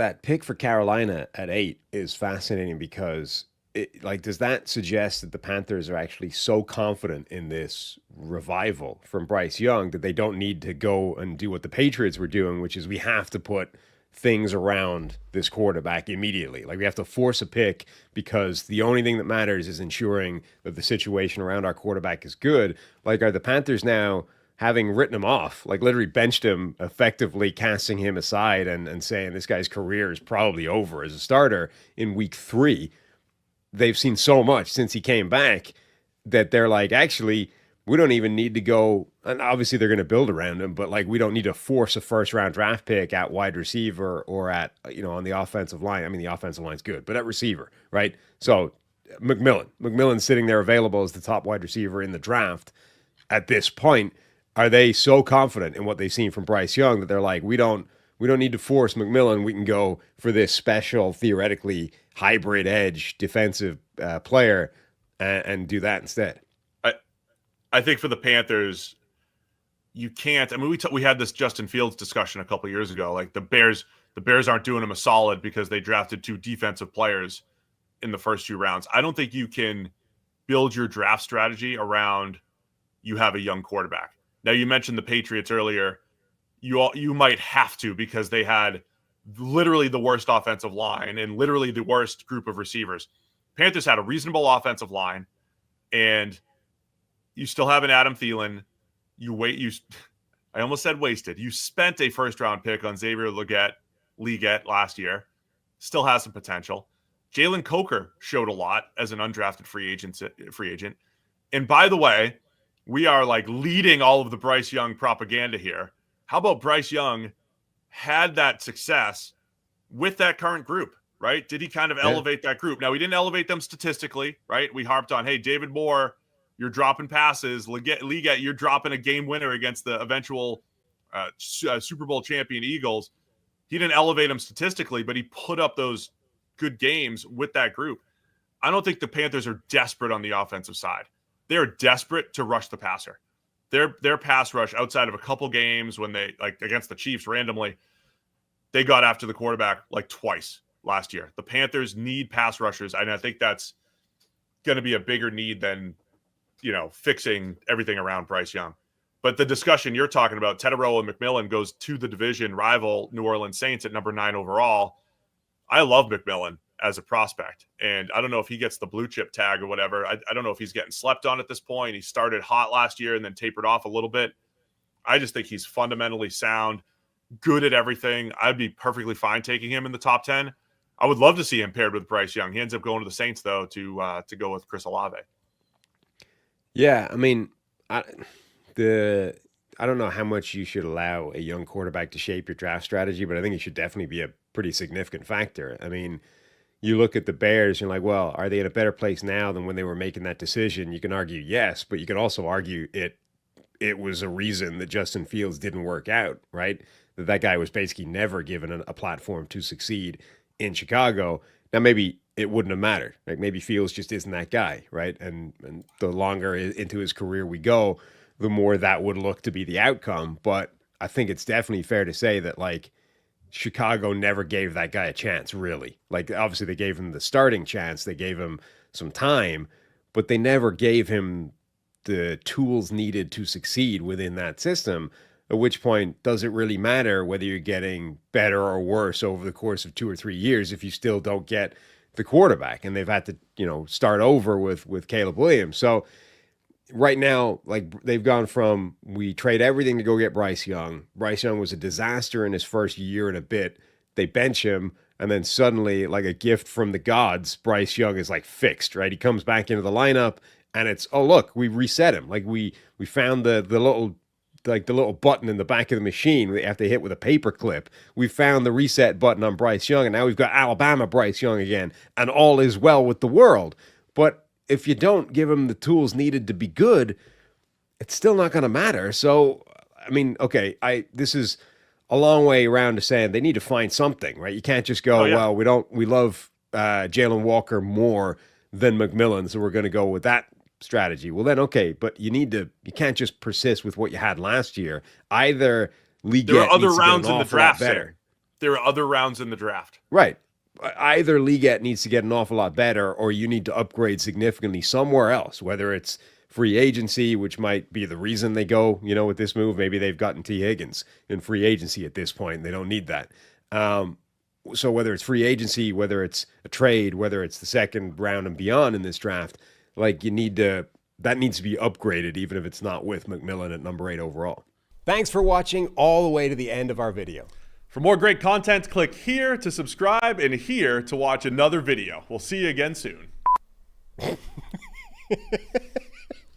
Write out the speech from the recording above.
that pick for Carolina at 8 is fascinating because does that suggest that the Panthers are actually so confident in this revival from Bryce Young that they don't need to go and do what the Patriots were doing, which is we have to put things around this quarterback immediately. Like we have to force a pick because the only thing that matters is ensuring that the situation around our quarterback is good. Like are the Panthers now having written him off, like literally benched him, effectively casting him aside and saying this guy's career is probably over as a starter in week 3. They've seen so much since he came back that they're like, actually, we don't even need to go. And obviously, they're going to build around him, but like, we don't need to force a first round draft pick at wide receiver or at, on the offensive line. I mean, the offensive line's good, but at receiver, right? So, McMillan's sitting there available as the top wide receiver in the draft at this point. Are they so confident in what they've seen from Bryce Young that they're like, we don't need to force McMillan. We can go for this special, theoretically hybrid edge defensive player and do that instead. I think for the Panthers, you can't. I mean, we had this Justin Fields discussion a couple of years ago. Like the Bears aren't doing him a solid because they drafted 2 defensive players in the first 2 rounds. I don't think you can build your draft strategy around you have a young quarterback. Now, you mentioned the Patriots earlier. You might have to because they had literally the worst offensive line and literally the worst group of receivers. Panthers had a reasonable offensive line, and you still have an Adam Thielen. I almost said wasted. You spent a first-round pick on Xavier Legette last year. Still has some potential. Jalen Coker showed a lot as an undrafted free agent. And by the way, we are like leading all of the Bryce Young propaganda here. How about Bryce Young had that success with that current group, right? Did he kind of elevate that group? Now, he didn't elevate them statistically, right? We harped on, hey, David Moore, you're dropping passes. Legette, you're dropping a game winner against the eventual Super Bowl champion Eagles. He didn't elevate them statistically, but he put up those good games with that group. I don't think the Panthers are desperate on the offensive side. They're desperate to rush the passer. Their pass rush outside of a couple games when they like against the Chiefs randomly, they got after the quarterback like twice last year. The Panthers need pass rushers, and I think that's going to be a bigger need than fixing everything around Bryce Young. But the discussion you're talking about, Teterow and McMillan goes to the division rival New Orleans Saints at number 9 overall. I love McMillan as a prospect. And I don't know if he gets the blue chip tag or whatever. I don't know if he's getting slept on at this point. He started hot last year and then tapered off a little bit. I just think he's fundamentally sound, good at everything. I'd be perfectly fine taking him in the top 10. I would love to see him paired with Bryce Young. He ends up going to the Saints, though, to go with Chris Olave. Yeah, I mean, I don't know how much you should allow a young quarterback to shape your draft strategy, but I think it should definitely be a pretty significant factor. I mean, you look at the Bears, and you're like, well, are they in a better place now than when they were making that decision? You can argue yes, but you can also argue it was a reason that Justin Fields didn't work out, right? That guy was basically never given a platform to succeed in Chicago. Now, maybe it wouldn't have mattered. Like maybe Fields just isn't that guy, right? And the longer into his career we go, the more that would look to be the outcome. But I think it's definitely fair to say that like Chicago never gave that guy a chance, really. Like obviously they gave him the starting chance, they gave him some time, but they never gave him the tools needed to succeed within that system. At which point, does it really matter whether you're getting better or worse over the course of 2 or 3 years if you still don't get the quarterback? And they've had to, start over with Caleb Williams. So right now, like they've gone from we trade everything to go get Bryce Young. Bryce Young was a disaster in his first year and a bit. They bench him, and then suddenly, like a gift from the gods, Bryce Young is like fixed, right? He comes back into the lineup, and it's look, we reset him. Like we found the little button in the back of the machine we have to hit with a paper clip. We found the reset button on Bryce Young, and now we've got Alabama Bryce Young again, and all is well with the world. But if you don't give him the tools needed to be good, it's still not going to matter. So, I mean, okay, this is a long way around to saying they need to find something, right? You can't just go, well, we love Jalen Walker more than McMillan, so we're going to go with that strategy. Well, then, okay, but you can't just persist with what you had last year. Either there are other rounds in the draft better. there are other rounds in the draft. Right. Either league needs to get an awful lot better, or you need to upgrade significantly somewhere else, whether it's free agency, which might be the reason they go, with this move. Maybe they've gotten T. Higgins in free agency at this point. They don't need that. So whether it's free agency, whether it's a trade, whether it's the second round and beyond in this draft, that needs to be upgraded, even if it's not with McMillan at number 8 overall. Thanks for watching all the way to the end of our video. For more great content, click here to subscribe and here to watch another video. We'll see you again soon.